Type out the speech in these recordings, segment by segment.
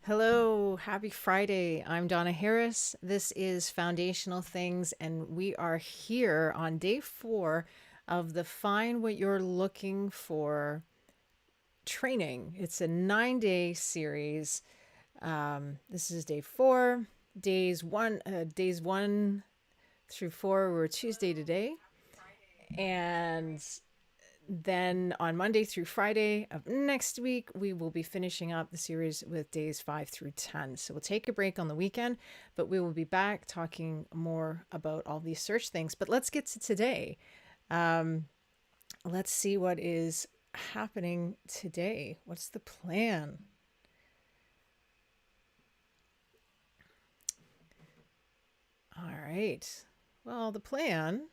Hello, happy Friday. I'm Donna Harris. This is Foundational Things, and we are here on day 4 of the Find What You're Looking For training. It's a 9-day series. This is day 4. Days 1 through 4 were Tuesday today, and then on Monday through Friday of next week, we will be finishing up the series with days 5 through 10. So we'll take a break on the weekend, but we will be back talking more about all these search things. But let's get to today. Let's see what is happening today. What's the plan? All right. Well, the plan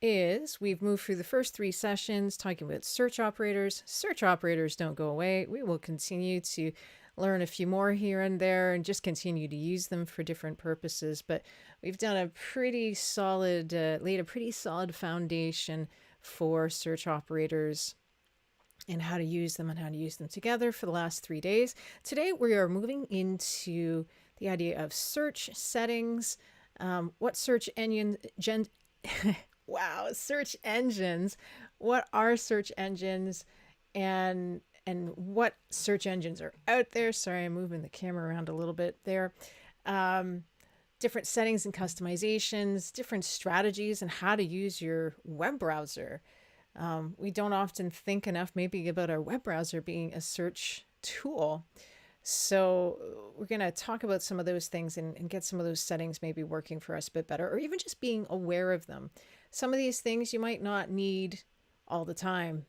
is we've moved through the first 3 sessions talking about search operators. Search operators don't go away. We will continue to learn a few more here and there and just continue to use them for different purposes. But we've done a pretty solid, laid a pretty solid foundation for search operators and how to use them and how to use them together for the last 3 days. Today we are moving into the idea of search settings, what search engine wow, search engines. What are search engines, and what search engines are out there? Sorry, I'm moving the camera around a little bit there. Different settings and customizations, different strategies, and how to use your web browser. We don't often think enough maybe about our web browser being a search tool. So we're going to talk about some of those things and get some of those settings maybe working for us a bit better, or even just being aware of them. Some of these things you might not need all the time,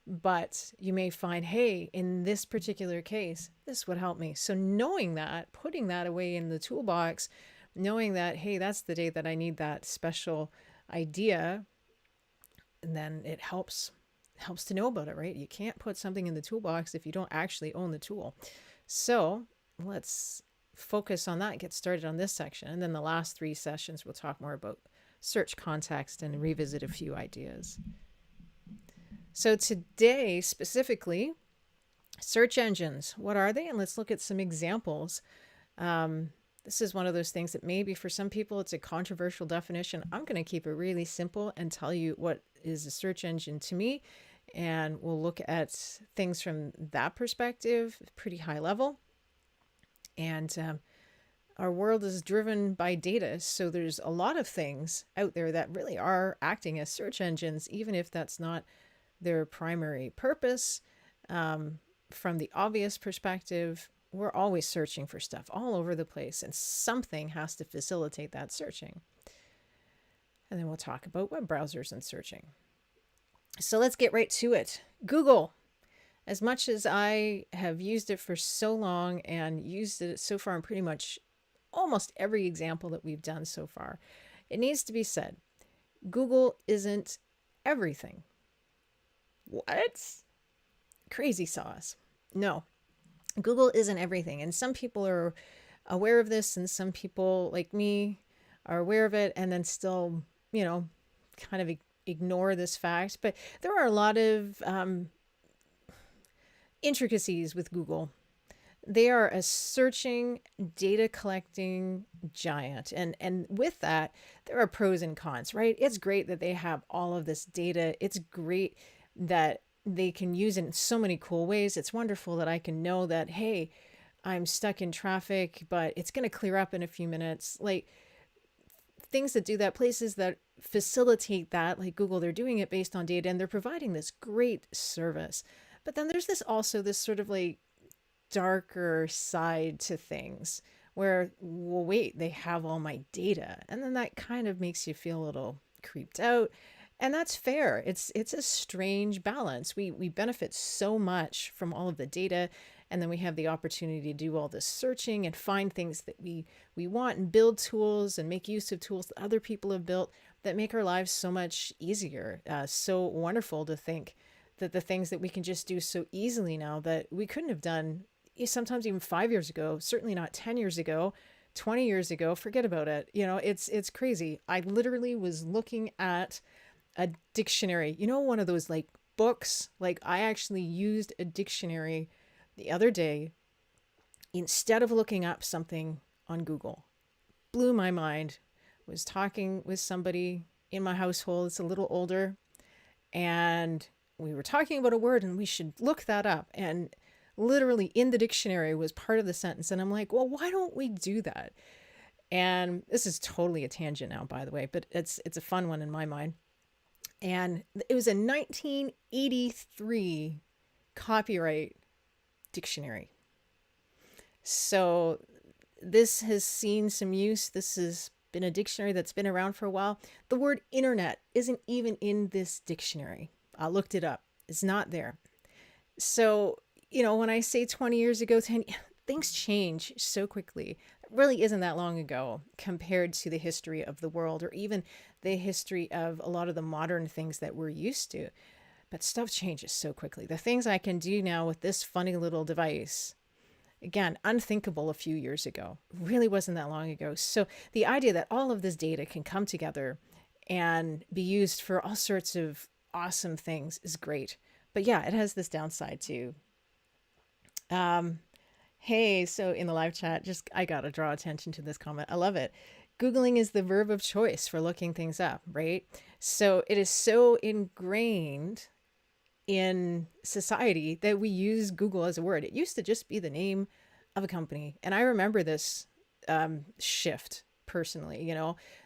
but you may find, hey, in this particular case, this would help me. So knowing that, putting that away in the toolbox, knowing that, hey, that's the day that I need that special idea, and then it helps to know about it, right? You can't put something in the toolbox if you don't actually own the tool. So let's focus on that, get started on this section. And then the last 3 sessions, we'll talk more about search context and revisit a few ideas. So today, specifically, search engines. What are they? And let's look at some examples. This is one of those things that maybe for some people it's a controversial definition. I'm going to keep it really simple and tell you what is a search engine to me. And we'll look at things from that perspective, pretty high level. And our world is driven by data. So there's a lot of things out there that really are acting as search engines, even if that's not their primary purpose. From the obvious perspective, we're always searching for stuff all over the place, and something has to facilitate that searching. And then we'll talk about web browsers and searching. So let's get right to it. Google. As much as I have used it for so long and used it so far in pretty much almost every example that we've done so far, it needs to be said, Google isn't everything. What? Crazy sauce. No, Google isn't everything. And some people are aware of this, and some people like me are aware of it and then still, kind of ignore this fact. But there are a lot of intricacies with Google. They are a searching, data collecting giant. And with that, there are pros and cons, right? It's great that they have all of this data. It's great that they can use it in so many cool ways. It's wonderful that I can know that, hey, I'm stuck in traffic, but it's going to clear up in a few minutes. Like things that do that, places that facilitate that, like Google, they're doing it based on data and they're providing this great service. But then there's this sort of like darker side to things where, well, wait, they have all my data. And then that kind of makes you feel a little creeped out. And that's fair. It's a strange balance. We benefit so much from all of the data, and then we have the opportunity to do all this searching and find things that we want and build tools and make use of tools that other people have built that make our lives so much easier. So wonderful to think that the things that we can just do so easily now that we couldn't have done sometimes even 5 years ago, certainly not 10 years ago, 20 years ago, forget about it. It's crazy. I literally was looking at a dictionary, one of those like books. Like, I actually used a dictionary the other day instead of looking up something on Google. Blew my mind. Was talking with somebody in my household that's a little older, and we were talking about a word and we should look that up. And literally in the dictionary was part of the sentence. And I'm like, well, why don't we do that? And this is totally a tangent now, by the way, but it's a fun one in my mind. And it was a 1983 copyright dictionary. So this has seen some use. This has been a dictionary that's been around for a while. The word internet isn't even in this dictionary. I looked it up. It's not there. So, when I say 20 years ago, things change so quickly. It really isn't that long ago compared to the history of the world or even the history of a lot of the modern things that we're used to. But stuff changes so quickly. The things I can do now with this funny little device, again, unthinkable a few years ago, really wasn't that long ago. So the idea that all of this data can come together and be used for all sorts of awesome things is great. But yeah, it has this downside too. Hey, so in the live chat, I gotta draw attention to this comment. I love it. Googling is the verb of choice for looking things up, right? So it is so ingrained in society that we use Google as a word. It used to just be the name of a company. And I remember this shift personally,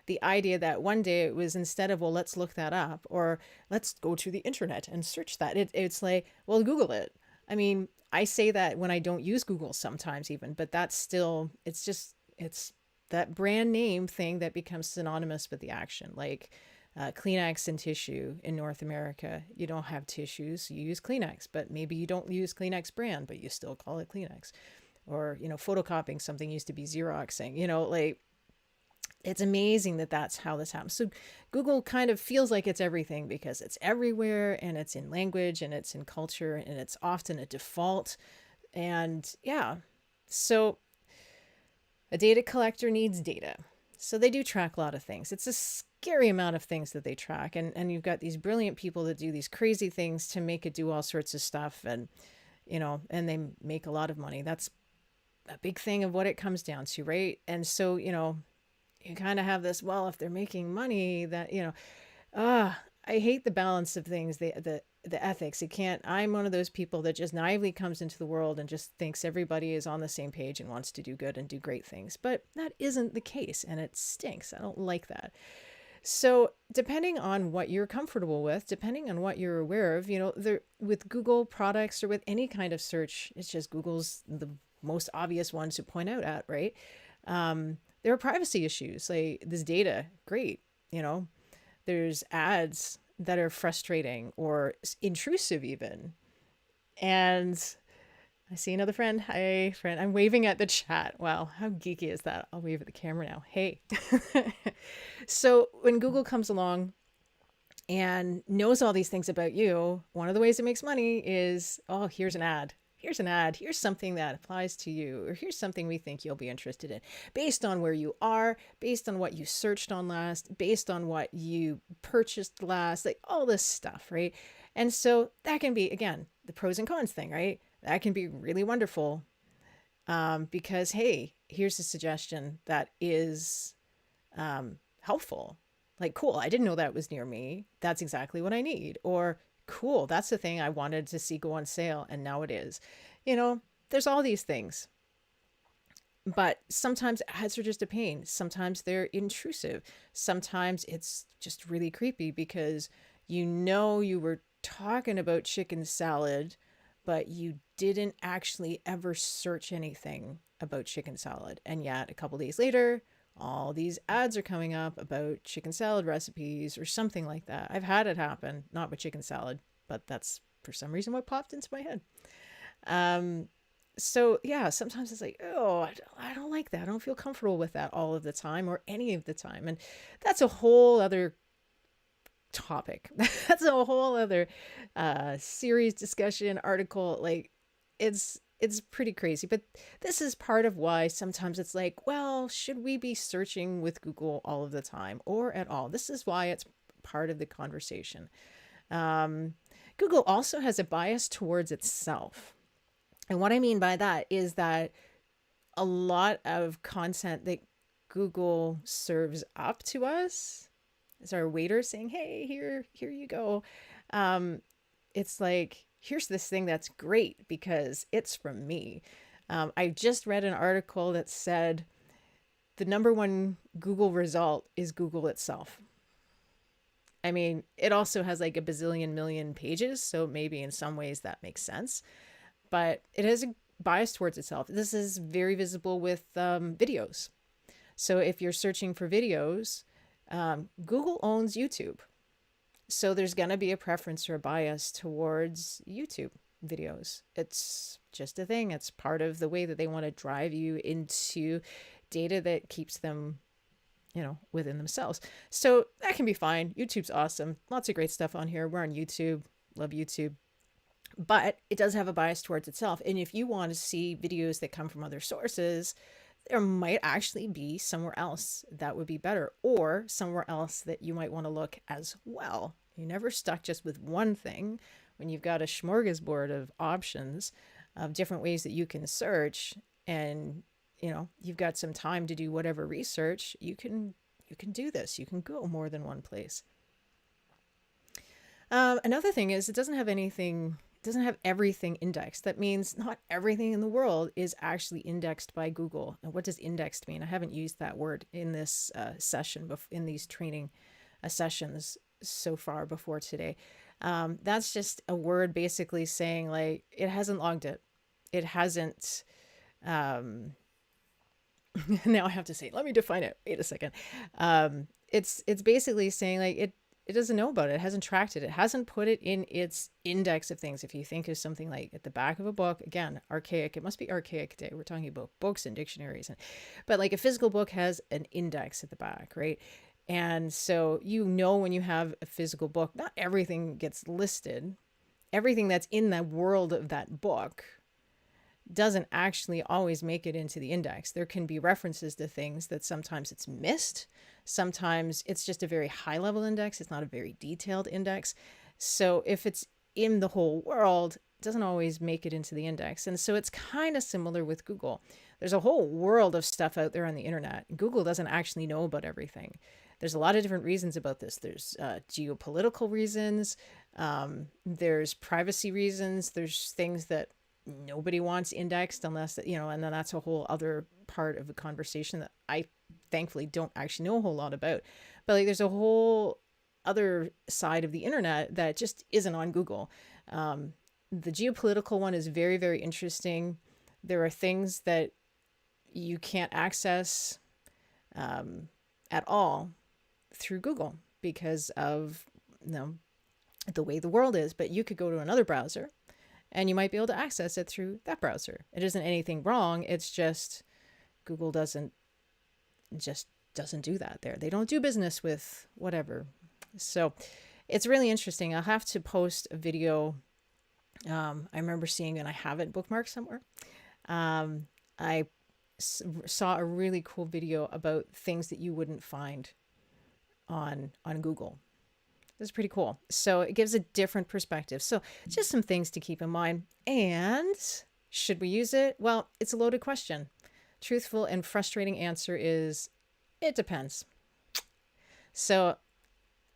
the idea that one day it was, instead of, well, let's look that up or let's go to the internet and search that. It's like, well, Google it. I mean, I say that when I don't use Google sometimes even, but that's still, it's that brand name thing that becomes synonymous with the action. Like Kleenex and tissue in North America. You don't have tissues, you use Kleenex, but maybe you don't use Kleenex brand, but you still call it Kleenex. Or, photocopying something used to be Xeroxing, like, it's amazing that that's how this happens. So Google kind of feels like it's everything because it's everywhere and it's in language and it's in culture and it's often a default. And yeah, so a data collector needs data. So they do track a lot of things. It's a scary amount of things that they track. And you've got these brilliant people that do these crazy things to make it do all sorts of stuff. And, and they make a lot of money. That's a big thing of what it comes down to, right? And so, you kind of have this, well, if they're making money, that, I hate the balance of things, the ethics. I'm one of those people that just naively comes into the world and just thinks everybody is on the same page and wants to do good and do great things. But that isn't the case, and it stinks. I don't like that. So depending on what you're comfortable with, depending on what you're aware of, with Google products or with any kind of search, it's just Google's the most obvious ones to point out at, right? There are privacy issues. Like, this data, great. There's ads that are frustrating or intrusive even. And I see another friend. Hi, friend. I'm waving at the chat. Wow, how geeky is that? I'll wave at the camera now. Hey. So when Google comes along and knows all these things about you, one of the ways it makes money is, oh, here's an ad. Here's something that applies to you, or here's something we think you'll be interested in based on where you are, based on what you searched on last, based on what you purchased last, like all this stuff, right? And so that can be, again, the pros and cons thing, right? That can be really wonderful because, hey, here's a suggestion that is helpful. Like, cool, I didn't know that was near me. That's exactly what I need. Or, cool, that's the thing I wanted to see go on sale, and now it is. There's all these things. But sometimes ads are just a pain. Sometimes they're intrusive. Sometimes it's just really creepy because you were talking about chicken salad, but you didn't actually ever search anything about chicken salad. And yet a couple days later, all these ads are coming up about chicken salad recipes or something like that. I've had it happen, not with chicken salad, but that's for some reason what popped into my head. So yeah, sometimes it's like, oh, I don't like that. I don't feel comfortable with that all of the time or any of the time. And that's a whole other topic. That's a whole other series, discussion, article. Like, it's pretty crazy. But this is part of why sometimes it's like, well, should we be searching with Google all of the time or at all? This is why it's part of the conversation. Um, Google also has a bias towards itself. And what I mean by that is that a lot of content that Google serves up to us is our waiter saying, "Hey, here you go." Um, it's like, here's this thing that's great because it's from me. I just read an article that said the number one Google result is Google itself. I mean, it also has like a bazillion million pages, so maybe in some ways that makes sense, but it has a bias towards itself. This is very visible with videos. So if you're searching for videos, Google owns YouTube. So there's going to be a preference or a bias towards YouTube videos. It's just a thing. It's part of the way that they want to drive you into data that keeps them, within themselves. So that can be fine. YouTube's awesome. Lots of great stuff on here. We're on YouTube. Love YouTube. But it does have a bias towards itself. And if you want to see videos that come from other sources, there might actually be somewhere else that would be better, or somewhere else that you might want to look as well. You're never stuck just with one thing. When you've got a smorgasbord of options of different ways that you can search, and you've got some time to do whatever research, you can do this. You can go more than one place. Another thing is it doesn't have everything indexed. That means not everything in the world is actually indexed by Google. And what does indexed mean? I haven't used that word in this session, in these training sessions so far before today. That's just a word basically saying like it hasn't logged it. It hasn't. Now I have to say, let me define it. Wait a second. It's basically saying like it doesn't know about it. It hasn't tracked it. It hasn't put it in its index of things. If you think of something like at the back of a book, again, archaic, it must be archaic today. We're talking about books and dictionaries. But like a physical book has an index at the back, right? And so when you have a physical book, not everything gets listed. Everything that's in the world of that book doesn't actually always make it into the index. There can be references to things that sometimes it's missed. Sometimes it's just a very high level index. It's not a very detailed index. So if it's in the whole world, it doesn't always make it into the index. And so it's kind of similar with Google. There's a whole world of stuff out there on the internet. Google doesn't actually know about everything. There's a lot of different reasons about this. There's geopolitical reasons. There's privacy reasons. There's things that nobody wants indexed unless, and then that's a whole other part of the conversation that I thankfully don't actually know a whole lot about. But like there's a whole other side of the internet that just isn't on Google. The geopolitical one is very, very interesting. There are things that you can't access at all through Google because of the way the world is. But you could go to another browser and you might be able to access it through that browser. It isn't anything wrong. It's just Google doesn't do that there. They don't do business with whatever. So it's really interesting. I'll have to post a video. I remember seeing, and I have it bookmarked somewhere. I saw a really cool video about things that you wouldn't find on Google. This is pretty cool. So it gives a different perspective. So just some things to keep in mind. And should we use it? Well, it's a loaded question. Truthful and frustrating answer is it depends. So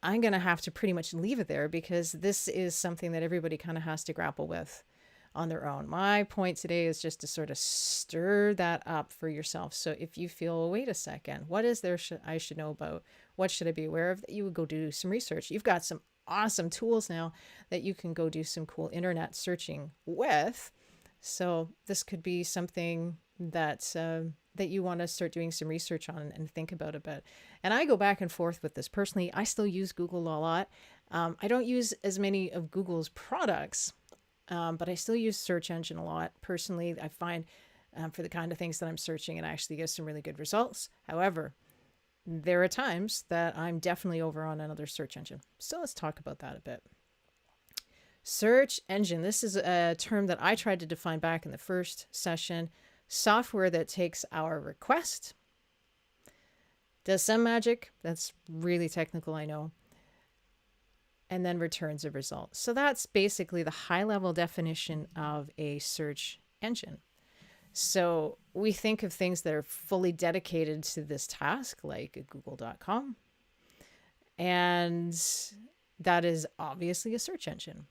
I'm going to have to pretty much leave it there because this is something that everybody kind of has to grapple with on their own. My point today is just to sort of stir that up for yourself. So if you feel, wait a second, what is there I should know about? What should I be aware of? That you would go do some research. You've got some awesome tools now that you can go do some cool internet searching with. So this could be something that you want to start doing some research on and think about a bit. And I go back and forth with this personally. I still use Google a lot. I don't use as many of Google's products, but I still use search engine a lot. Personally, I find for the kind of things that I'm searching, it actually gives some really good results. However, there are times that I'm definitely over on another search engine. So let's talk about that a bit. Search engine. This is a term that I tried to define back in the first session. Software that takes our request, does some magic. That's really technical, I know. and then returns a result. So that's basically the high level definition of a search engine. So we think of things that are fully dedicated to this task, like google.com. And that is obviously a search engine.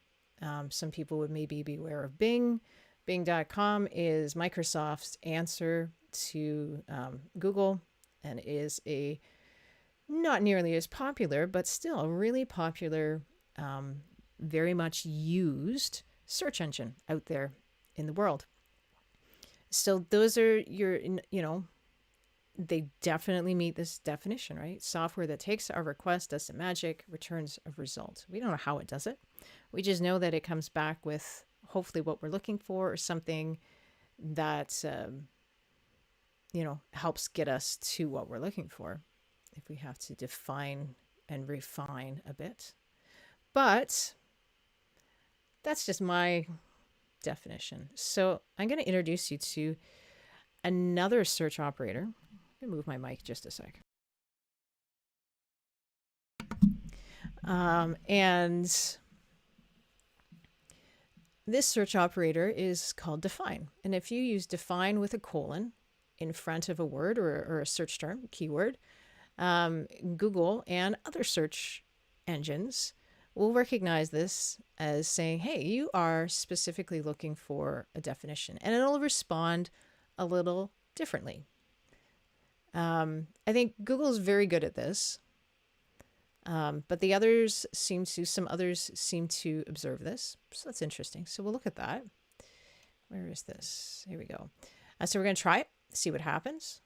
Some people would maybe be aware of Bing. Bing.com is Microsoft's answer to Google, and is a not nearly as popular, but still a really popular, very much used search engine out there in the world. So those are your, they definitely meet this definition, right? Software that takes our request, does some magic, returns a result. We don't know how it does it. We just know that it comes back with hopefully what we're looking for, or something that, helps get us to what we're looking for, if we have to define and refine a bit. But that's just my definition. So I'm going to introduce you to another search operator. I'm going to move my mic just a sec. And this search operator is called define. And if you use define with a colon in front of a word or a search term, keyword, Google and other search engines will recognize this as saying, hey, you are specifically looking for a definition, and it'll respond a little differently. I think Google's very good at this, but some others seem to observe this. So that's interesting. So we'll look at that. Where is this? Here we go. So we're going to try it, see what happens.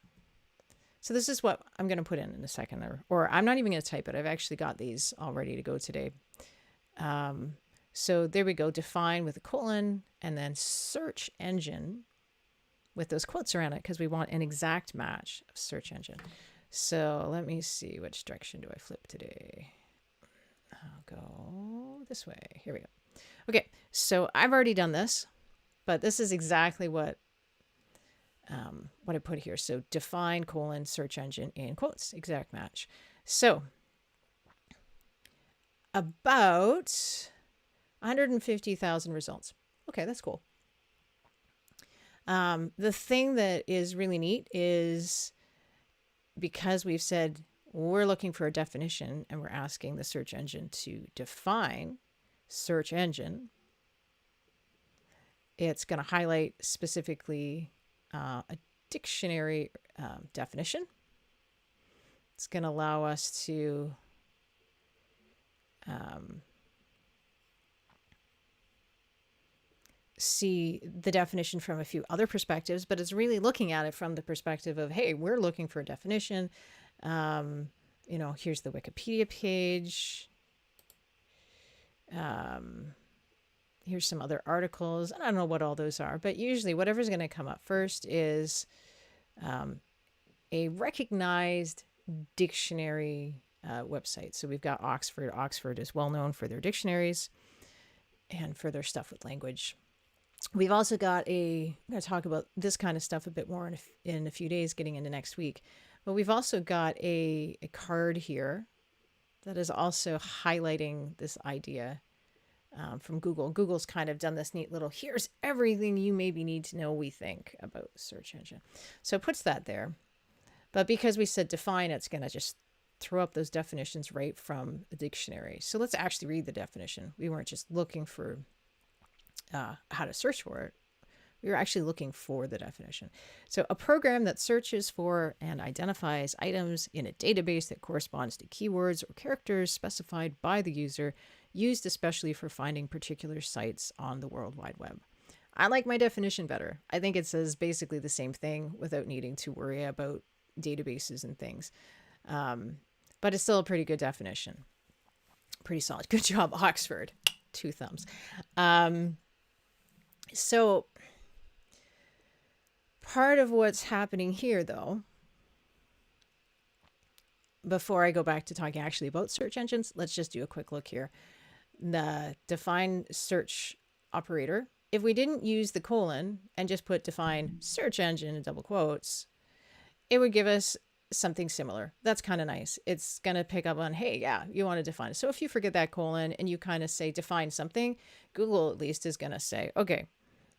So this is what I'm going to put in a second, or I'm not even going to type it. I've actually got these all ready to go today. So there we go. Define with a colon, and then search engine with those quotes around it, because we want an exact match of search engine. So let me see, which direction do I flip today? I'll go this way. Here we go. Okay, so I've already done this, but this is exactly what I put here. So define colon search engine in quotes, exact match. So about 150,000 results. Okay, that's cool. The thing that is really neat is, because we've said we're looking for a definition and we're asking the search engine to define search engine, it's going to highlight specifically a dictionary definition. It's going to allow us to see the definition from a few other perspectives, but it's really looking at it from the perspective of, hey, we're looking for a definition. Here's the Wikipedia page. Here's some other articles. I don't know what all those are, but usually whatever's going to come up first is a recognized dictionary website. So we've got Oxford. Oxford is well known for their dictionaries and for their stuff with language. We've also got I'm going to talk about this kind of stuff a bit more in a few days, getting into next week. But we've also got a card here that is also highlighting this idea from Google. Google's kind of done this neat little, here's everything you maybe need to know, we think, about the search engine. So it puts that there. But because we said define, it's going to just throw up those definitions right from a dictionary. So let's actually read the definition. We weren't just looking for how to search for it. We were actually looking for the definition. So a program that searches for and identifies items in a database that corresponds to keywords or characters specified by the user, used especially for finding particular sites on the World Wide Web. I like my definition better. I think it says basically the same thing without needing to worry about databases and things. But it's still a pretty good definition. Pretty solid. Good job, Oxford. 2 thumbs. So part of what's happening here, though, before I go back to talking actually about search engines, let's just do a quick look here. The define search operator, if we didn't use the colon and just put define search engine in double quotes, it would give us something similar. That's kind of nice. It's going to pick up on, hey, yeah, you want to define it. So if you forget that colon and you kind of say define something, Google at least is going to say, okay,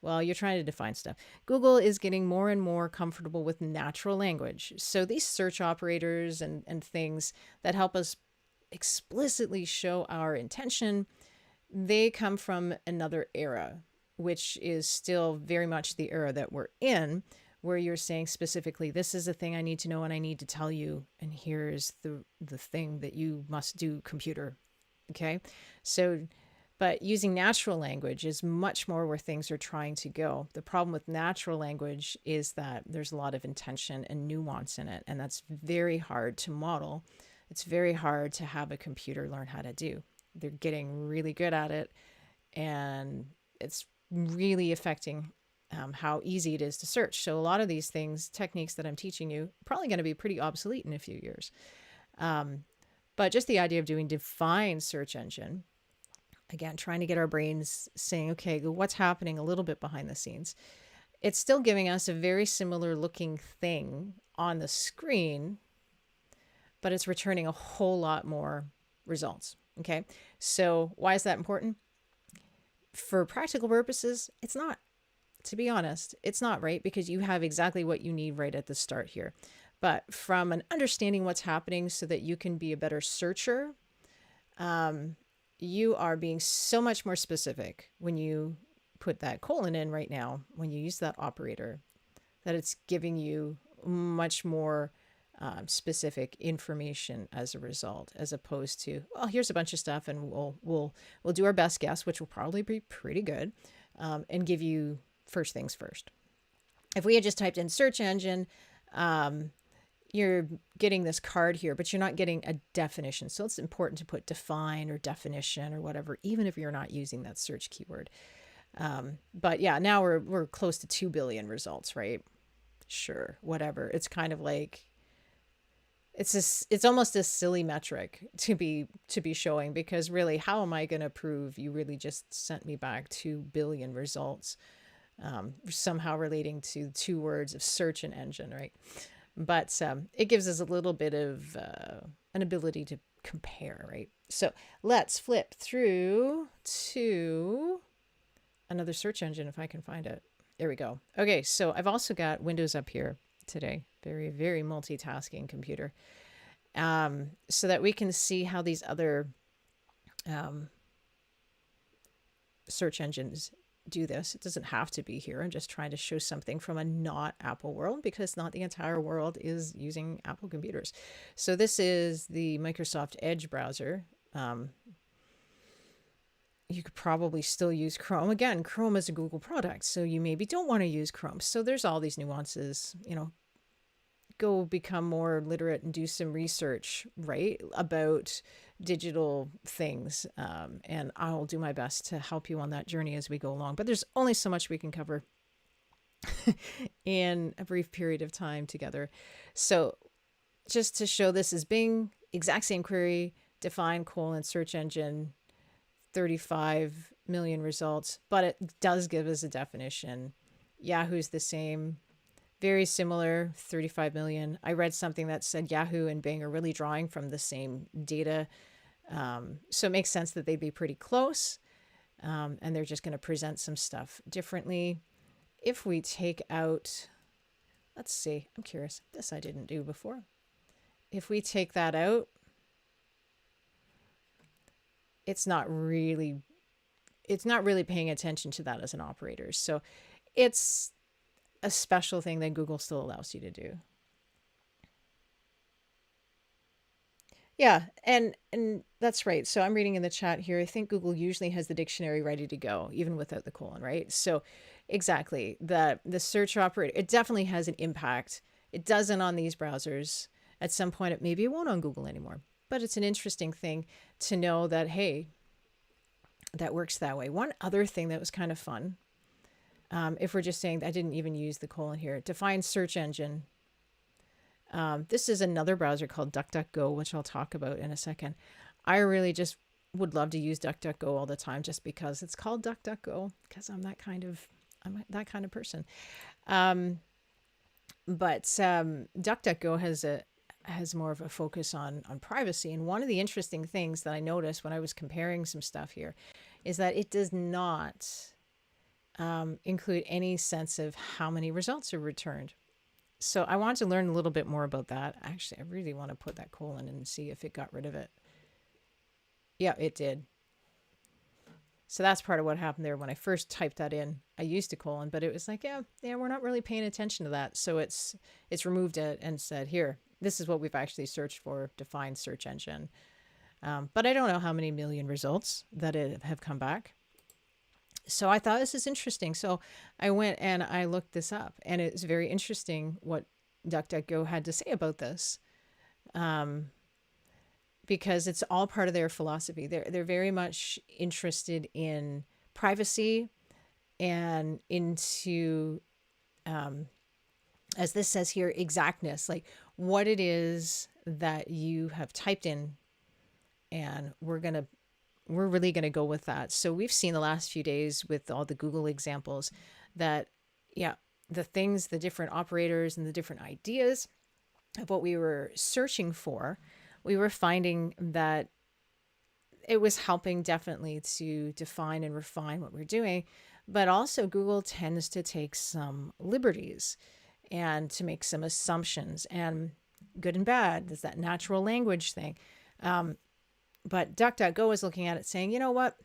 well, you're trying to define stuff. Google is getting more and more comfortable with natural language. So these search operators and things that help us explicitly show our intention, they come from another era, which is still very much the era that we're in, where you're saying specifically, this is a thing I need to know and I need to tell you, and here's the thing that you must do, computer. Okay. So, but using natural language is much more where things are trying to go. The problem with natural language is that there's a lot of intention and nuance in it, and that's very hard to model. It's very hard to have a computer learn how to do. They're getting really good at it, and it's really affecting how easy it is to search. So a lot of these things, techniques that I'm teaching you, probably going to be pretty obsolete in a few years. But just the idea of doing define search engine, again, trying to get our brains saying, okay, what's happening a little bit behind the scenes. It's still giving us a very similar looking thing on the screen, but it's returning a whole lot more results. Okay. So why is that important? For practical purposes, it's not. To be honest, it's not, right? Because you have exactly what you need right at the start here. But from an understanding what's happening so that you can be a better searcher, you are being so much more specific when you put that colon in right now, when you use that operator, that it's giving you much more specific information as a result, as opposed to, well, here's a bunch of stuff and we'll do our best guess, which will probably be pretty good, and give you first things first. If we had just typed in search engine, you're getting this card here, but you're not getting a definition. So it's important to put define or definition or whatever, even if you're not using that search keyword. But yeah, now we're close to 2 billion results, right? Sure, whatever. It's kind of like, it's almost a silly metric to be showing, because really, how am I going to prove you really just sent me back 2 billion results? Somehow relating to 2 words of search and engine, right? But it gives us a little bit of an ability to compare, right? So let's flip through to another search engine if I can find it. There we go. Okay, so I've also got Windows up here today. Very, very multitasking computer. So that we can see how these other search engines do this. It doesn't have to be here. I'm just trying to show something from a not Apple world, because not the entire world is using Apple computers. So this is the Microsoft Edge browser. You could probably still use Chrome. Again, Chrome is a Google product, so you maybe don't want to use Chrome. So there's all these nuances, go become more literate and do some research, right, about digital things. And I'll do my best to help you on that journey as we go along. But there's only so much we can cover in a brief period of time together. So just to show, this is Bing, exact same query, define : search engine, 35 million results, but it does give us a definition. Yahoo's the same. Very similar, 35 million. I read something that said Yahoo and Bing are really drawing from the same data. So it makes sense that they'd be pretty close. And they're just going to present some stuff differently. If we take out, let's see, I'm curious. This I didn't do before. If we take that out, it's not really paying attention to that as an operator. So it's a special thing that Google still allows you to do. Yeah, and that's right. So I'm reading in the chat here, I think Google usually has the dictionary ready to go, even without the colon, right? So exactly, the search operator, it definitely has an impact. It doesn't on these browsers. At some point, maybe it won't on Google anymore. But it's an interesting thing to know that, hey, that works that way. One other thing that was kind of fun, if we're just saying, I didn't even use the colon here, define search engine. This is another browser called DuckDuckGo, which I'll talk about in a second. I really just would love to use DuckDuckGo all the time, just because it's called DuckDuckGo, because I'm that kind of person. But DuckDuckGo has has more of a focus on privacy. And one of the interesting things that I noticed when I was comparing some stuff here is that it does not include any sense of how many results are returned. So I wanted to learn a little bit more about that. Actually, I really want to put that colon and see if it got rid of it. Yeah, it did. So that's part of what happened there. When I first typed that in, I used a colon, but it was like, yeah, we're not really paying attention to that. So it's removed it and said, here, this is what we've actually searched for, defined search engine. But I don't know how many million results that have come back. So I thought this is interesting. So I went and I looked this up, and it's very interesting what DuckDuckGo had to say about this. Because it's all part of their philosophy. They're very much interested in privacy and into, as this says here, exactness, like what it is that you have typed in, and we're really gonna go with that. So we've seen the last few days with all the Google examples that, the things, the different operators and the different ideas of what we were searching for, we were finding that it was helping definitely to define and refine what we're doing. But also Google tends to take some liberties and to make some assumptions, and good and bad. There's that natural language thing. But DuckDuckGo is looking at it saying, you know what?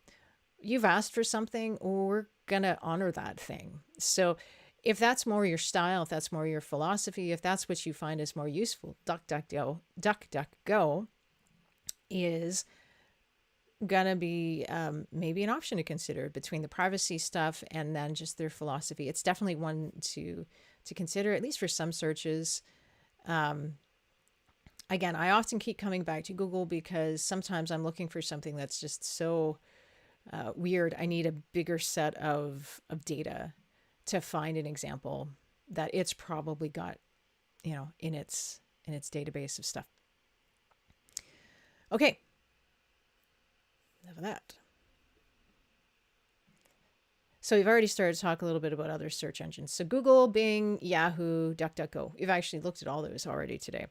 You've asked for something, we're going to honor that thing. So if that's more your style, if that's more your philosophy, if that's what you find is more useful, DuckDuckGo is going to be maybe an option to consider between the privacy stuff and then just their philosophy. It's definitely one to consider, at least for some searches. Again, I often keep coming back to Google because sometimes I'm looking for something that's just so weird. I need a bigger set of data to find an example that it's probably got, in its database of stuff. Okay. Enough of that. So we've already started to talk a little bit about other search engines. So Google, Bing, Yahoo, DuckDuckGo. We've actually looked at all those already today.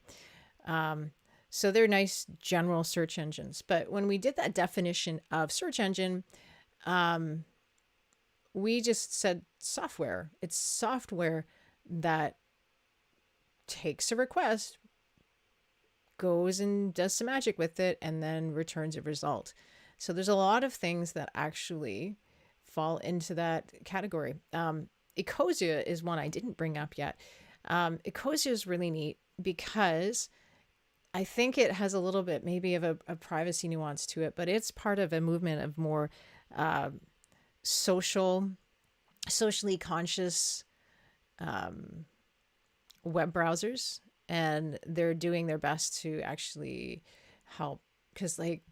So they're nice general search engines. But when we did that definition of search engine, we just said software. It's software that takes a request, goes and does some magic with it, and then returns a result. So there's a lot of things that actually fall into that category. Ecosia is one I didn't bring up yet. Ecosia is really neat because I think it has a little bit maybe of a privacy nuance to it, but it's part of a movement of more socially conscious web browsers, and they're doing their best to actually help, because like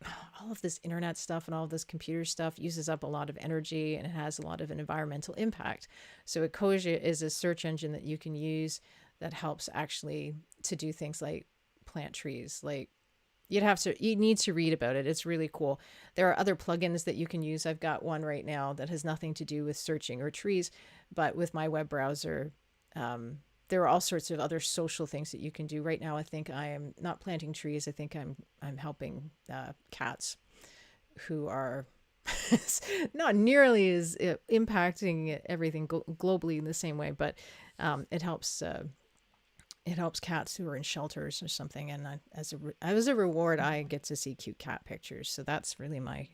all of this internet stuff and all of this computer stuff uses up a lot of energy and it has a lot of an environmental impact. So Ecosia is a search engine that you can use that helps actually to do things like plant trees. Like you need to read about it. It's really cool. There are other plugins that you can use. I've got one right now that has nothing to do with searching or trees, but with my web browser, there are all sorts of other social things that you can do. Right now, I think I am not planting trees. I think I'm helping cats who are not nearly as impacting everything globally in the same way, but it helps cats who are in shelters or something. And as a reward, I get to see cute cat pictures. So that's really my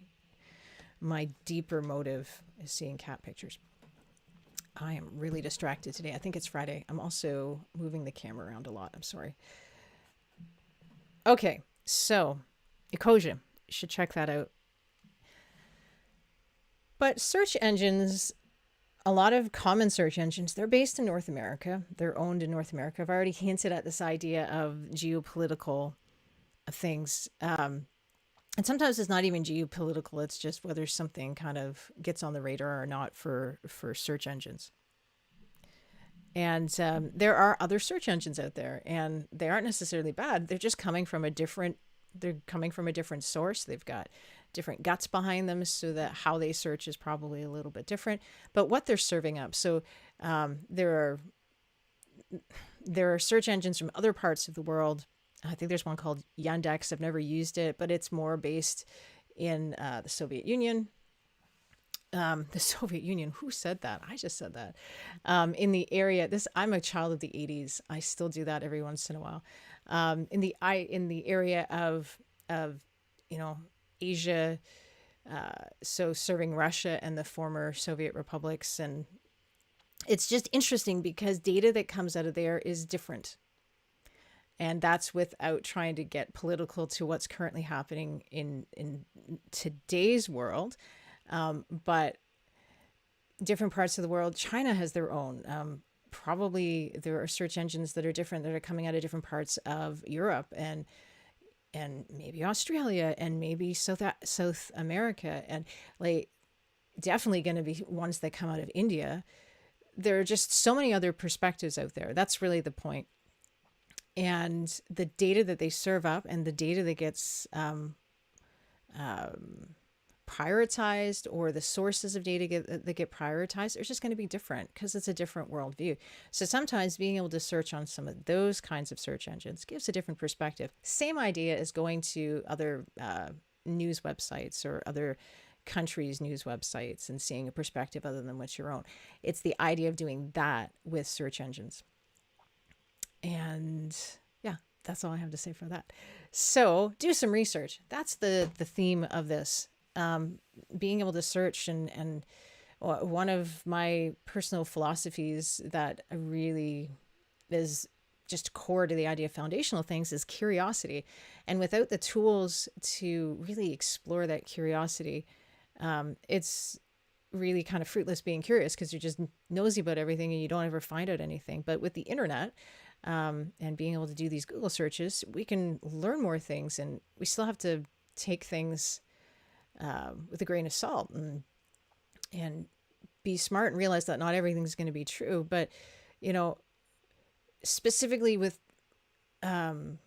deeper motive, is seeing cat pictures. I am really distracted today. I think it's Friday. I'm also moving the camera around a lot. I'm sorry. Okay, so Ecosia, you should check that out. But search engines, a lot of common search engines, they're based in North America. They're owned in North America. I've already hinted at this idea of geopolitical things. And sometimes it's not even geopolitical. It's just whether something kind of gets on the radar or not for search engines. And there are other search engines out there, and they aren't necessarily bad. They're just coming from a different source. They've got different guts behind them, so that how they search is probably a little bit different. But what they're serving up. So there are search engines from other parts of the world I think there's one called Yandex. I've never used it, but it's more based in the Soviet Union. The Soviet Union. Who said that? I just said that. In the area, this I'm a child of the '80s. I still do that every once in a while. In the area of you know Asia, so serving Russia and the former Soviet republics, and it's just interesting because data that comes out of there is different, and that's without trying to get political to what's currently happening in today's world. But different parts of the world, China has their own. Probably there are search engines that are different that are coming out of different parts of Europe and maybe Australia and maybe South America, and like definitely going to be ones that come out of India. There are just so many other perspectives out there. That's really the point. And the data that they serve up and the data that gets prioritized, or the sources of data that get prioritized, are just going to be different because it's a different worldview. So sometimes being able to search on some of those kinds of search engines gives a different perspective. Same idea as going to other news websites or other countries' news websites and seeing a perspective other than what's your own. It's the idea of doing that with search engines. And yeah, that's all I have to say for that. So do some research. That's the theme of this. Being able to search, and one of my personal philosophies that really is just core to the idea of foundational things is curiosity. And without the tools to really explore that curiosity, it's really kind of fruitless being curious because you're just nosy about everything and you don't ever find out anything. But with the internet, and being able to do these Google searches, we can learn more things, and we still have to take things with a grain of salt and be smart and realize that not everything's going to be true. But, specifically with in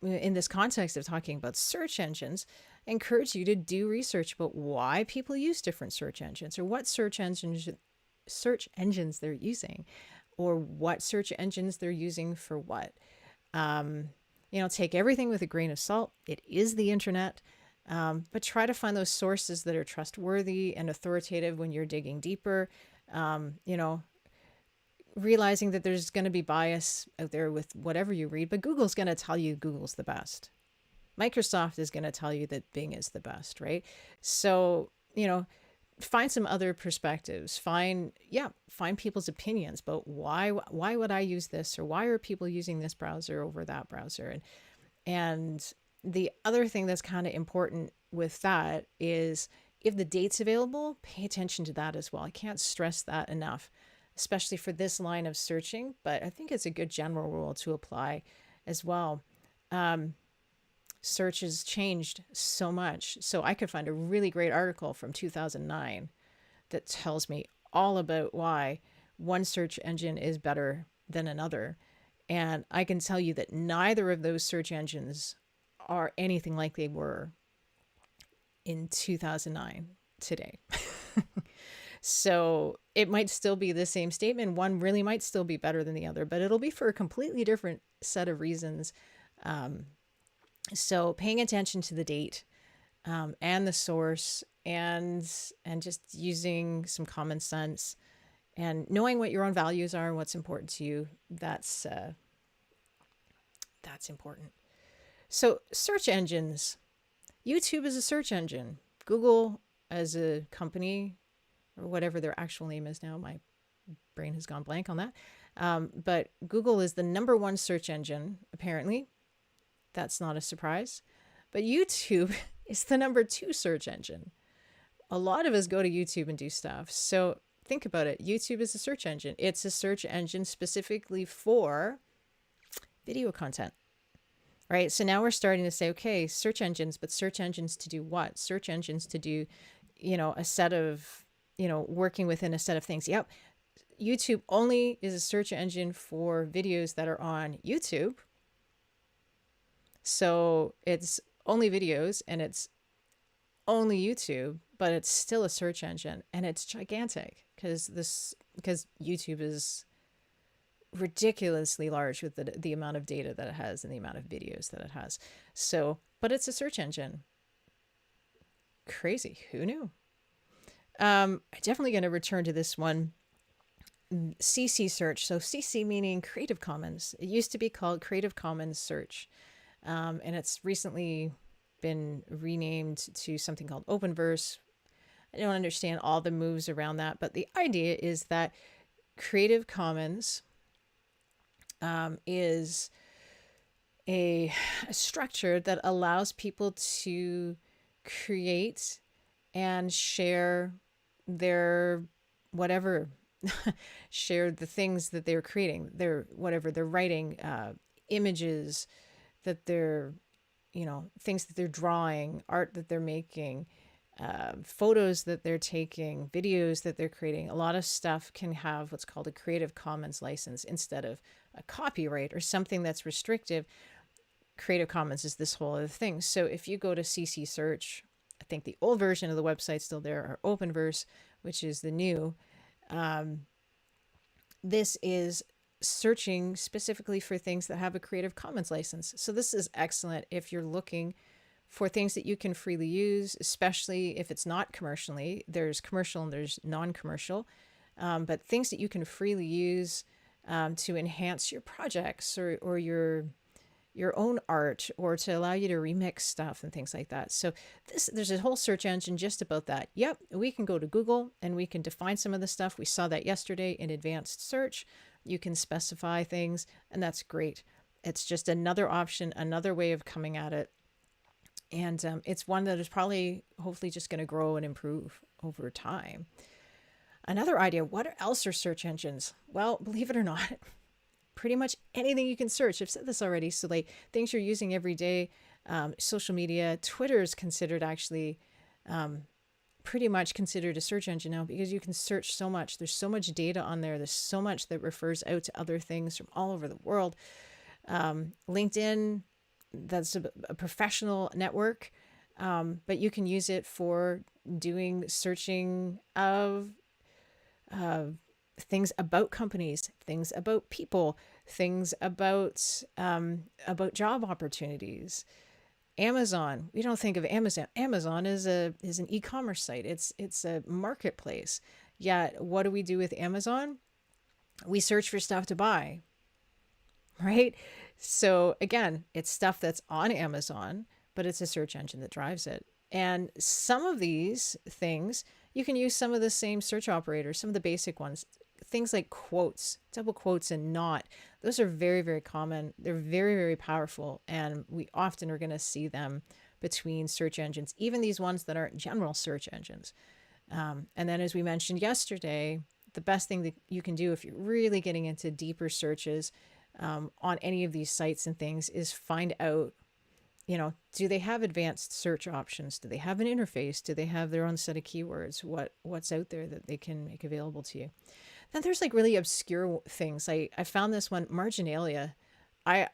this context of talking about search engines, I encourage you to do research about why people use different search engines, or what search engines they're using, or what search engines they're using for what. Take everything with a grain of salt. It is the internet. But try to find those sources that are trustworthy and authoritative when you're digging deeper. Realizing that there's going to be bias out there with whatever you read, but Google's going to tell you Google's the best. Microsoft is going to tell you that Bing is the best, right? So, find some other perspectives. Find people's opinions about why would I use this, or why are people using this browser over that browser? And the other thing that's kind of important with that is, if the date's available, pay attention to that as well. I can't stress that enough, especially for this line of searching, but I think it's a good general rule to apply as well. Search has changed so much. So I could find a really great article from 2009 that tells me all about why one search engine is better than another. And I can tell you that neither of those search engines are anything like they were in 2009 today. So it might still be the same statement. One really might still be better than the other, but it'll be for a completely different set of reasons. So paying attention to the date, and the source, and just using some common sense and knowing what your own values are and what's important to you. That's important. So search engines. YouTube is a search engine. Google as a company, or whatever their actual name is now, my brain has gone blank on that. But Google is the number one search engine, apparently. That's not a surprise. But YouTube is the number two search engine. A lot of us go to YouTube and do stuff. So think about it. YouTube is a search engine. It's a search engine specifically for video content. Right. So now we're starting to say, okay, search engines, but search engines to do what? Search engines to do, a set of, working within a set of things. Yep. YouTube only is a search engine for videos that are on YouTube. So it's only videos and it's only YouTube, but it's still a search engine, and it's gigantic because YouTube is ridiculously large with the amount of data that it has and the amount of videos that it has. So, but it's a search engine. Crazy. Who knew? I'm definitely going to return to this one. CC search. So CC meaning Creative Commons. It used to be called Creative Commons Search. And it's recently been renamed to something called Openverse. I don't understand all the moves around that, but the idea is that Creative Commons is a structure that allows people to create and share their whatever, share the things that they're creating, their whatever they're writing, images that they're, things that they're drawing, art that they're making, photos that they're taking, videos that they're creating. A lot of stuff can have what's called a Creative Commons license instead of a copyright or something that's restrictive. Creative Commons is this whole other thing. So if you go to CC search, I think the old version of the website still there, or Openverse, which is the new. This is searching specifically for things that have a Creative Commons license. So this is excellent if you're looking for things that you can freely use, especially if it's not commercially. There's commercial and there's non-commercial, but things that you can freely use to enhance your projects or your own art, or to allow you to remix stuff and things like that. So there's a whole search engine just about that. Yep, we can go to Google and we can define some of the stuff. We saw that yesterday in advanced search. You can specify things, and that's great. It's just another option, another way of coming at it. And it's one that is probably, hopefully, just going to grow and improve over time. Another idea, what else are search engines? Well, believe it or not, pretty much anything you can search. I've said this already. So like things you're using every day, social media, Twitter is considered actually pretty much considered a search engine now, because you can search so much. There's so much data on there. There's so much that refers out to other things from all over the world. LinkedIn, that's a professional network, but you can use it for doing searching of things about companies, things about people, things about job opportunities. Amazon, we don't think of Amazon. Amazon is an e-commerce site. It's a marketplace. Yet what do we do with Amazon? We search for stuff to buy, right? So again, it's stuff that's on Amazon, but it's a search engine that drives it. And some of these things, you can use some of the same search operators, some of the basic ones. Things like quotes, double quotes and not. Those are very, very common. They're very, very powerful. And we often are going to see them between search engines, even these ones that aren't general search engines. And then, as we mentioned yesterday, the best thing that you can do if you're really getting into deeper searches on any of these sites and things is find out, do they have advanced search options? Do they have an interface? Do they have their own set of keywords? What's out there that they can make available to you? Then there's like really obscure things. I found this one, Marginalia. I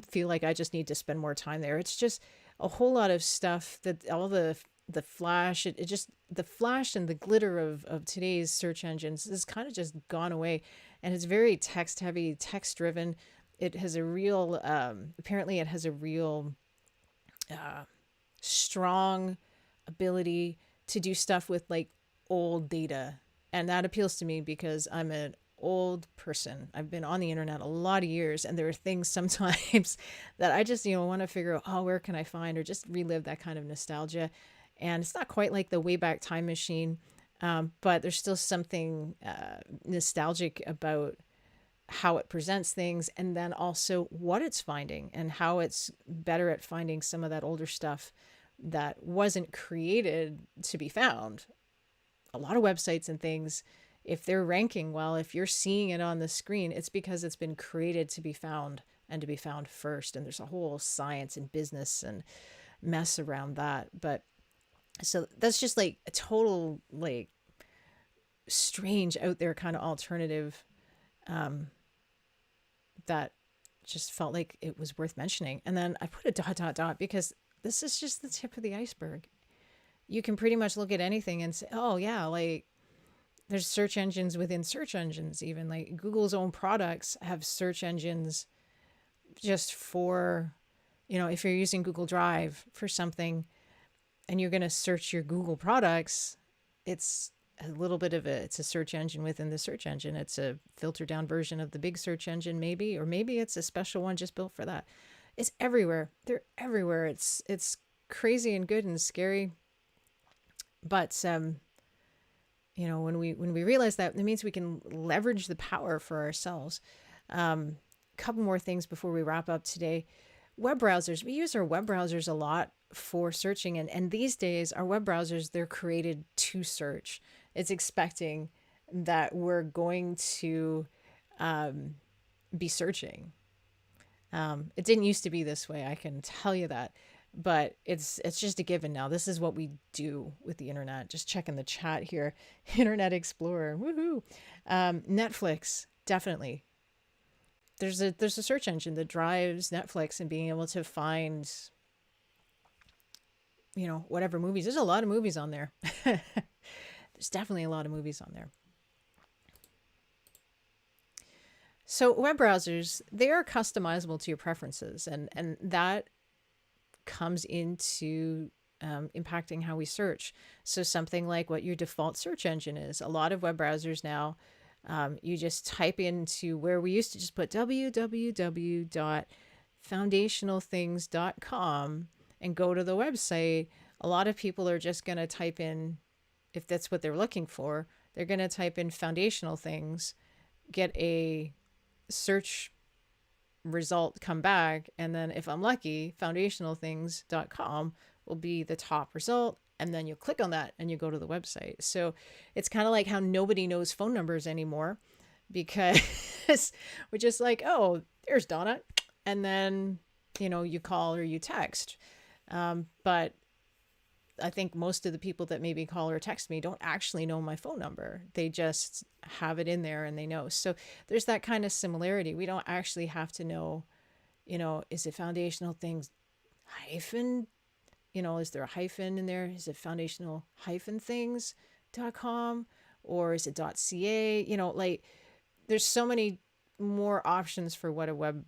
feel like I just need to spend more time there. It's just a whole lot of stuff that all the flash, it just, the flash and the glitter of today's search engines has kind of just gone away. And it's very text heavy, text driven. It has a real, apparently it has a real strong ability to do stuff with like old data. And that appeals to me because I'm an old person. I've been on the internet a lot of years, and there are things sometimes that I just, want to figure out, oh, where can I find, or just relive that kind of nostalgia. And it's not quite like the Wayback Time Machine, but there's still something nostalgic about how it presents things, and then also what it's finding and how it's better at finding some of that older stuff that wasn't created to be found. A lot of websites and things, if they're ranking well, if you're seeing it on the screen, it's because it's been created to be found and to be found first. And there's a whole science and business and mess around that. But so that's just like a total, like, strange out there kind of alternative that just felt like it was worth mentioning. And then I put a ... because this is just the tip of the iceberg. You can pretty much look at anything and say, oh yeah, like there's search engines within search engines. Even like Google's own products have search engines just for, if you're using Google Drive for something and you're going to search your Google products, it's a little bit of it's a search engine within the search engine. It's a filtered down version of the big search engine, maybe, or maybe it's a special one just built for that. It's everywhere. They're everywhere. It's crazy and good and scary. But when we realize that, it means we can leverage the power for ourselves. Couple more things before we wrap up today. Web browsers. We use our web browsers a lot for searching, and these days our web browsers, they're created to search. It's expecting that we're going to be searching. It didn't used to be this way, I can tell you that, but it's just a given now. This is what we do with the internet. Just checking the chat here. Internet Explorer, woohoo! Netflix, definitely. There's a search engine that drives Netflix and being able to find, whatever movies. There's a lot of movies on there. There's definitely a lot of movies on there. So web browsers, they are customizable to your preferences, and that comes into impacting how we search. So something like what your default search engine is. A lot of web browsers now, you just type into where we used to just put www.foundationalthings.com and go to the website. A lot of people are just going to type in, if that's what they're looking for, they're going to type in foundational things, get a search result come back, and then if I'm lucky, foundationalthings.com will be the top result, and then you click on that and you go to the website. So it's kind of like how nobody knows phone numbers anymore, because we're just like, oh, there's Donna, and then you call or you text, but I think most of the people that maybe call or text me don't actually know my phone number. They just have it in there and they know. So there's that kind of similarity. We don't actually have to know, is it foundational things hyphen, is there a hyphen in there? Is it foundational things.com or is it .ca? Like there's so many more options for what a web,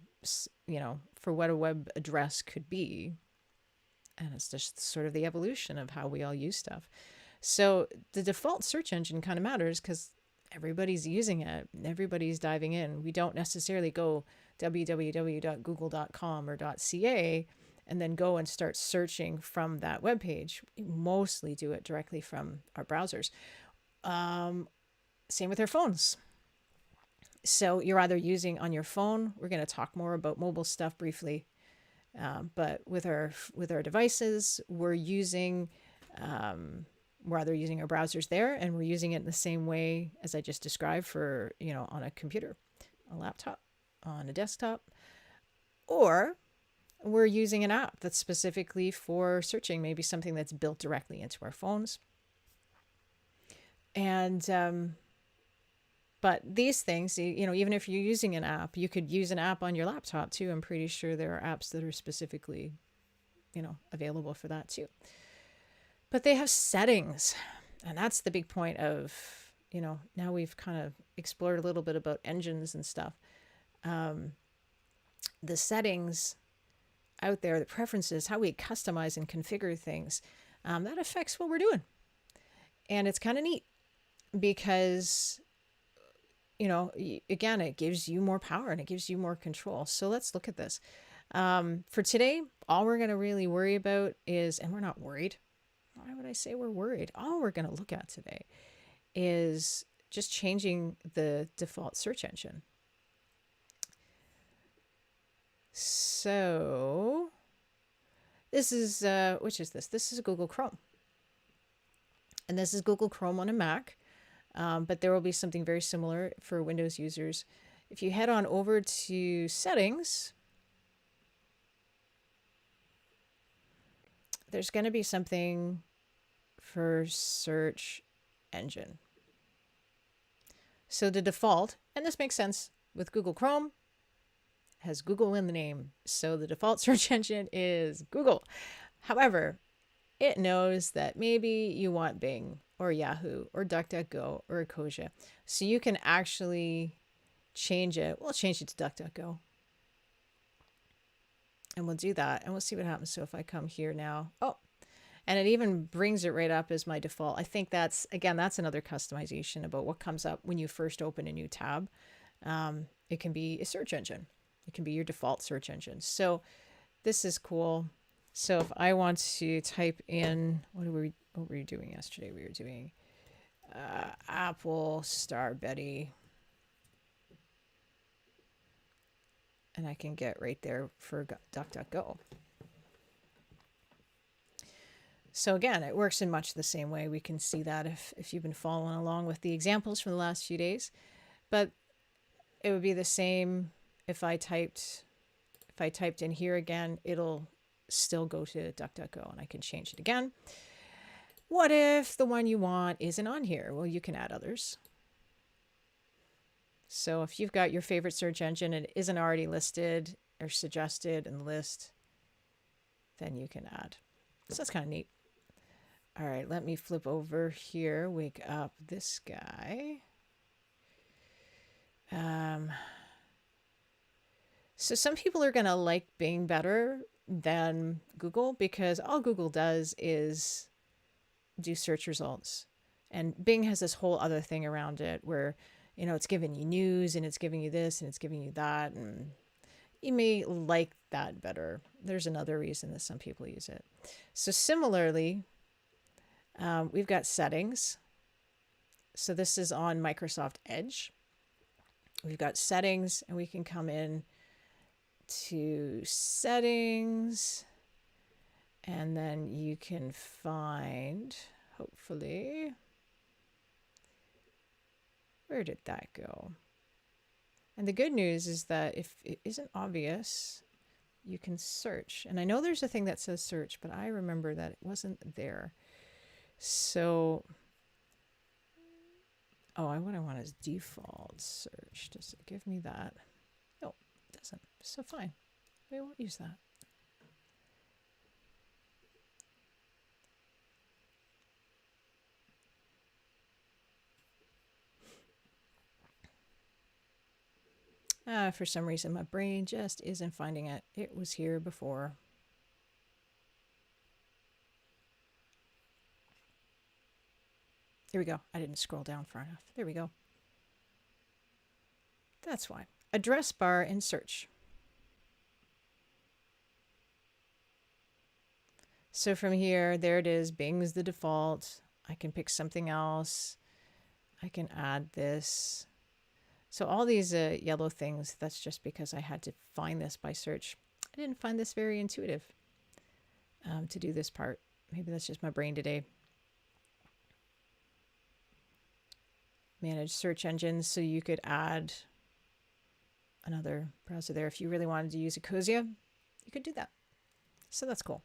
for what a web address could be. And it's just sort of the evolution of how we all use stuff. So the default search engine kind of matters because everybody's using it. Everybody's diving in. We don't necessarily go www.google.com or .ca and then go and start searching from that web page. We mostly do it directly from our browsers. Same with our phones. So you're either using on your phone. We're going to talk more about mobile stuff briefly. But with our devices, we're either using our browsers there, and we're using it in the same way as I just described for, on a computer, a laptop, on a desktop, or we're using an app that's specifically for searching, maybe something that's built directly into our phones. And, but these things, even if you're using an app, you could use an app on your laptop too. I'm pretty sure there are apps that are specifically, available for that too. But they have settings. And that's the big point of, now we've kind of explored a little bit about engines and stuff. The settings out there, the preferences, how we customize and configure things, that affects what we're doing. And it's kind of neat because again, it gives you more power and it gives you more control. So let's look at this. For today, all we're going to really worry about is, and we're not worried. Why would I say we're worried? All we're going to look at today is just changing the default search engine. So this is, which is this? This is Google Chrome. And this is Google Chrome on a Mac. But there will be something very similar for Windows users. If you head on over to settings, there's going to be something for search engine. So the default, and this makes sense with Google Chrome, has Google in the name. So the default search engine is Google. However, it knows that maybe you want Bing or Yahoo or DuckDuckGo or Ecosia. So you can actually change it. We'll change it to DuckDuckGo. And we'll do that and we'll see what happens. So if I come here now, oh, and it even brings it right up as my default. I think that's, again, that's another customization about what comes up when you first open a new tab. It can be a search engine. It can be your default search engine. So this is cool. So if I want to type in, what were we doing yesterday? We were doing Apple Star Betty. And I can get right there for DuckDuckGo. So again, it works in much the same way. We can see that if you've been following along with the examples from the last few days. But it would be the same if I typed in here again, it'll still go to DuckDuckGo and I can change it again. What if the one you want isn't on here? Well, you can add others. So if you've got your favorite search engine and it isn't already listed or suggested in the list, then you can add. So that's kind of neat. All right, let me flip over here, wake up this guy. So some people are going to like Bing better than Google because all Google does is do search results. And Bing has this whole other thing around it where, you know, it's giving you news and it's giving you this and it's giving you that. And you may like that better. There's another reason that some people use it. So similarly, we've got settings. So this is on Microsoft Edge. We've got settings and we can come in to settings and then you can find, hopefully, where did that go? And the good news is that if it isn't obvious, you can search. And I know there's a thing that says search, but I remember that it wasn't there. So, oh, what I want is default search. Does it give me that? No, it doesn't. So fine. We won't use that. For some reason, my brain just isn't finding it. It was here before. Here we go. I didn't scroll down far enough. There we go. That's why. Address bar and search. So from here, there it is. Bing's the default. I can pick something else. I can add this. So all these yellow things, that's just because I had to find this by search. I didn't find this very intuitive to do this part. Maybe that's just my brain today. Manage search engines. So you could add another browser there. If you really wanted to use Ecosia, you could do that. So that's cool.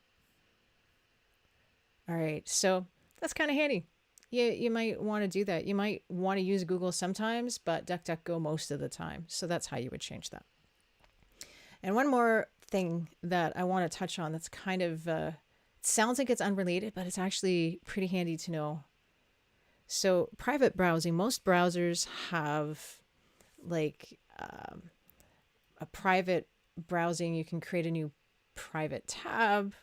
All right. So that's kind of handy. You might want to do that. You might want to use Google sometimes, but DuckDuckGo most of the time. So that's how you would change that. And one more thing that I want to touch on that's kind of, it sounds like it's unrelated, but it's actually pretty handy to know. So private browsing, most browsers have like a private browsing. You can create a new private tab.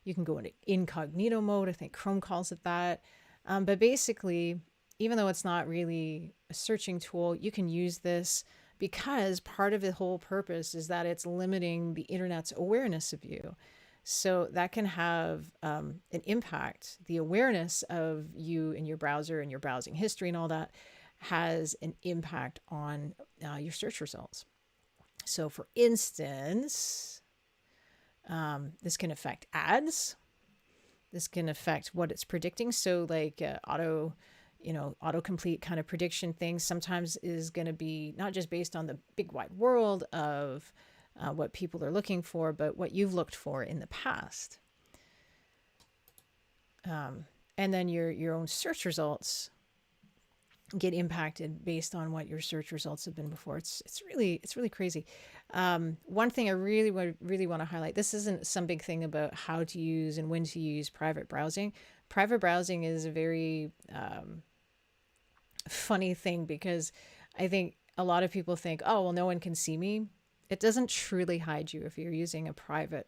You can go into incognito mode. I think Chrome calls it that. But basically, even though it's not really a searching tool, you can use this because part of the whole purpose is that it's limiting the internet's awareness of you. So that can have an impact. The awareness of you in your browser and your browsing history and all that has an impact on your search results. So for instance, this can affect ads. This can affect what it's predicting. So like autocomplete kind of prediction things sometimes is going to be not just based on the big wide world of what people are looking for, but what you've looked for in the past. And then your own search results get impacted based on what your search results have been before. It's really crazy. One thing I really want to highlight. This isn't some big thing about how to use and when to use private browsing. Private browsing is a very funny thing because I think a lot of people think, oh well, no one can see me. It doesn't truly hide you if you're using a private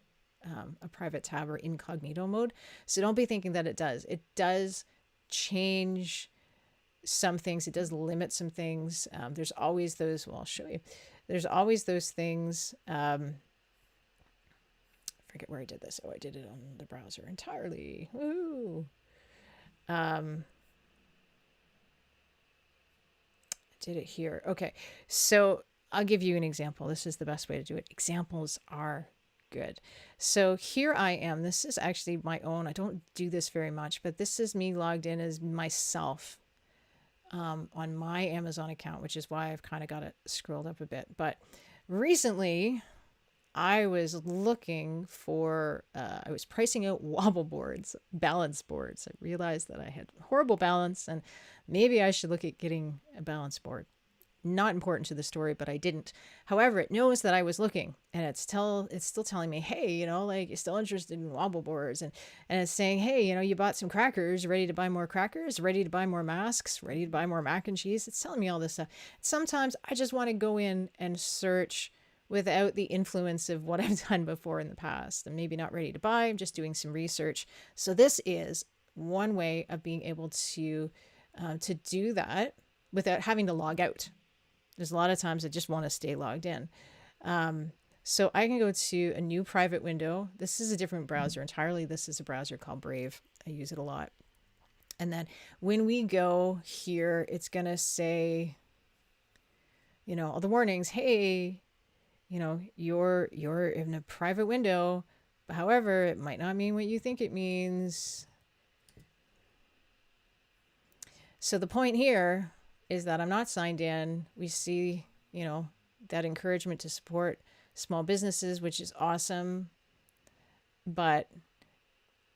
tab or incognito mode. So don't be thinking that it does. It does change some things. It does limit some things. There's always those. Well, I'll show you. There's always those things. I forget where I did this. Oh, I did it on the browser entirely. Woo! Did it here. Okay. So I'll give you an example. This is the best way to do it. Examples are good. So here I am. This is actually my own. I don't do this very much, but this is me logged in as myself on my Amazon account, which is why I've kind of got it scrolled up a bit. But recently, I was looking for, I was pricing out wobble boards, balance boards. I realized that I had horrible balance and maybe I should look at getting a balance board. Not important to the story, but I didn't. However, it knows that I was looking and it's still telling me, hey, like you're still interested in wobble boards. And it's saying, hey, you bought some crackers, ready to buy more crackers, ready to buy more masks, ready to buy more mac and cheese. It's telling me all this stuff. Sometimes I just want to go in and search without the influence of what I've done before in the past. I'm maybe not ready to buy. I'm just doing some research. So this is one way of being able to do that without having to log out. There's a lot of times I just want to stay logged in. So I can go to a new private window. This is a different browser entirely. This is a browser called Brave. I use it a lot. And then when we go here, it's going to say, all the warnings, hey, you're in a private window. However, it might not mean what you think it means. So the point here is that I'm not signed in. We see, that encouragement to support small businesses, which is awesome. But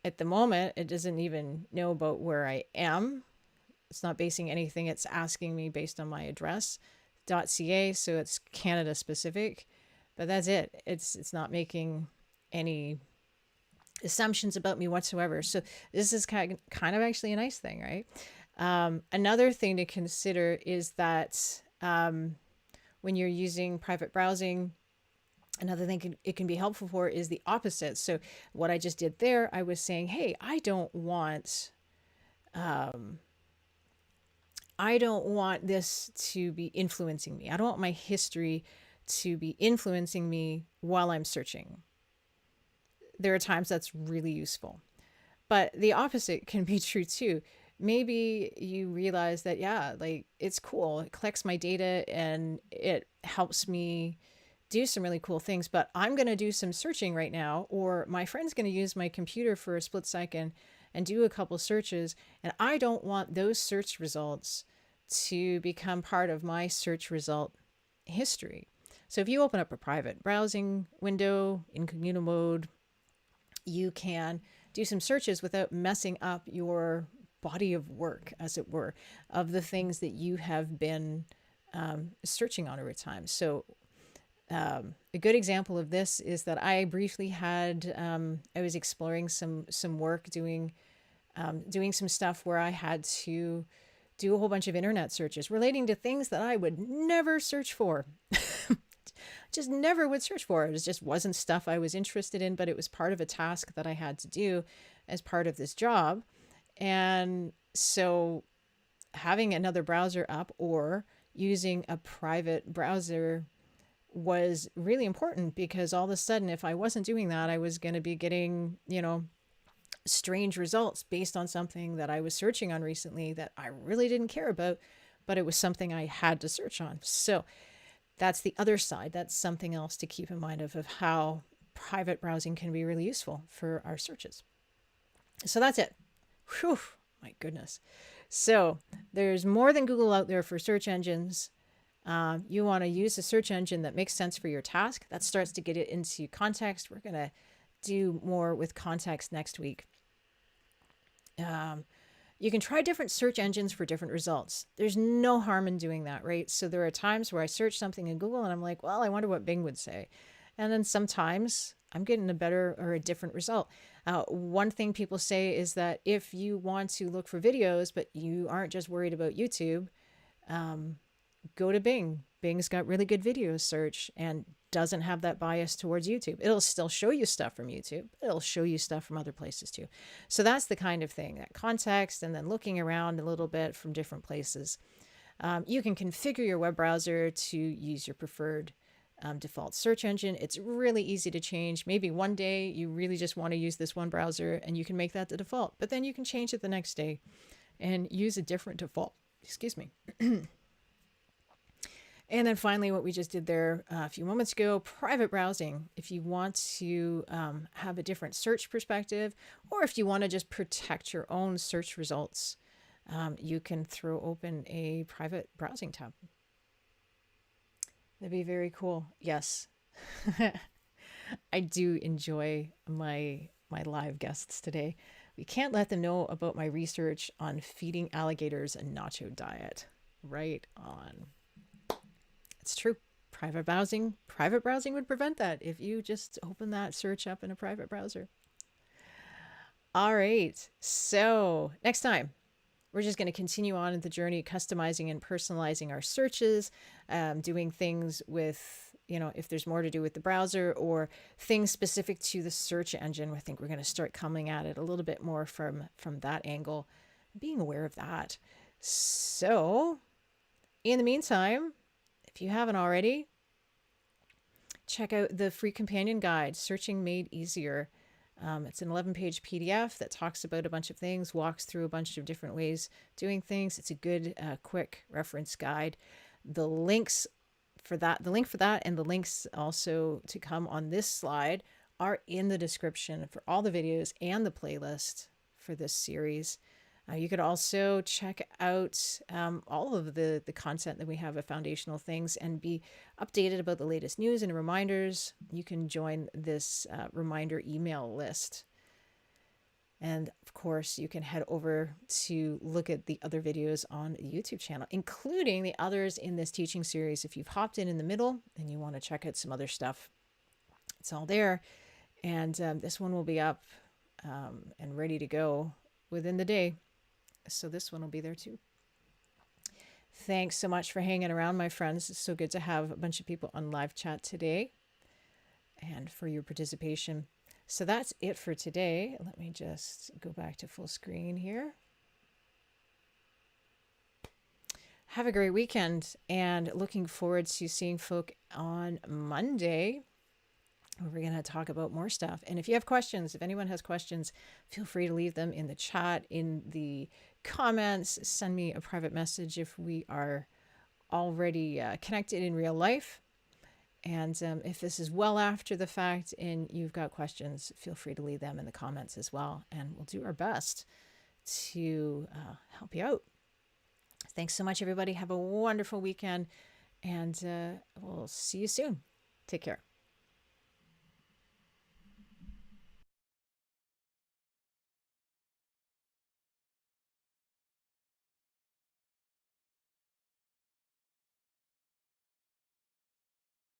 at the moment, it doesn't even know about where I am. It's not basing anything. It's asking me based on my address, .ca, so it's Canada specific. But that's it. It's not making any assumptions about me whatsoever. So this is kind of actually a nice thing, right? Another thing to consider is that when you're using private browsing, another thing it can be helpful for is the opposite. So what I just did there, I was saying, hey, I don't want this to be influencing me. I don't want my history to be influencing me while I'm searching. There are times that's really useful, but the opposite can be true too. Maybe you realize that, it's cool. It collects my data and it helps me do some really cool things, but I'm going to do some searching right now, or my friend's going to use my computer for a split second and do a couple searches. And I don't want those search results to become part of my search result history. So if you open up a private browsing window, incognito mode, you can do some searches without messing up your body of work, as it were, of the things that you have been searching on over time. So a good example of this is that I briefly had, I was exploring some work doing some stuff where I had to do a whole bunch of internet searches relating to things that I would never search for. Just never would search for. It just wasn't stuff I was interested in, but it was part of a task that I had to do as part of this job. And so having another browser up or using a private browser was really important, because all of a sudden, if I wasn't doing that, I was going to be getting, strange results based on something that I was searching on recently that I really didn't care about, but it was something I had to search on. So that's the other side. That's something else to keep in mind of how private browsing can be really useful for our searches. So that's it. Whew, my goodness. So there's more than Google out there for search engines. You want to use a search engine that makes sense for your task. That starts to get it into context. We're going to do more with context next week. You can try different search engines for different results. There's no harm in doing that, right? So there are times where I search something in Google and I'm like, well, I wonder what Bing would say. And then sometimes I'm getting a better or a different result. One thing people say is that if you want to look for videos, but you aren't just worried about YouTube, go to Bing. Bing's got really good video search and doesn't have that bias towards YouTube. It'll still show you stuff from YouTube. It'll show you stuff from other places too. So that's the kind of thing, that context, and then looking around a little bit from different places. You can configure your web browser to use your preferred default search engine. It's really easy to change. Maybe one day you really just want to use this one browser and you can make that the default, but then you can change it the next day and use a different default. Excuse me. And then finally, what we just did there a few moments ago, private browsing. If you want to have a different search perspective, or if you want to just protect your own search results, you can throw open a private browsing tab. That'd be very cool. Yes. I do enjoy my live guests today. We can't let them know about my research on feeding alligators a nacho diet. Right on. It's true. Private browsing would prevent that if you just open that search up in a private browser. All right. So next time, we're just going to continue on the journey, customizing and personalizing our searches, doing things with, if there's more to do with the browser or things specific to the search engine. I think we're going to start coming at it a little bit more from that angle, being aware of that. So in the meantime, if you haven't already, check out the free companion guide, Searching Made Easier. It's an 11-page PDF that talks about a bunch of things, walks through a bunch of different ways doing things. It's a good, quick reference guide. The link for that and the links also to come on this slide are in the description for all the videos and the playlist for this series. You could also check out all of the content that we have of Foundational Things and be updated about the latest news and reminders. You can join this reminder email list. And of course, you can head over to look at the other videos on the YouTube channel, including the others in this teaching series. If you've hopped in the middle and you want to check out some other stuff, it's all there. And this one will be up and ready to go within the day. So this one will be there too. Thanks so much for hanging around, my friends. It's so good to have a bunch of people on live chat today and for your participation. So that's it for today. Let me just go back to full screen here. Have a great weekend and looking forward to seeing folk on Monday. We're going to talk about more stuff. And if you have questions, if anyone has questions, feel free to leave them in the chat, in the comments. Send me a private message if we are already connected in real life. And if this is well after the fact and you've got questions, feel free to leave them in the comments as well. And we'll do our best to help you out. Thanks so much, everybody. Have a wonderful weekend. And we'll see you soon. Take care.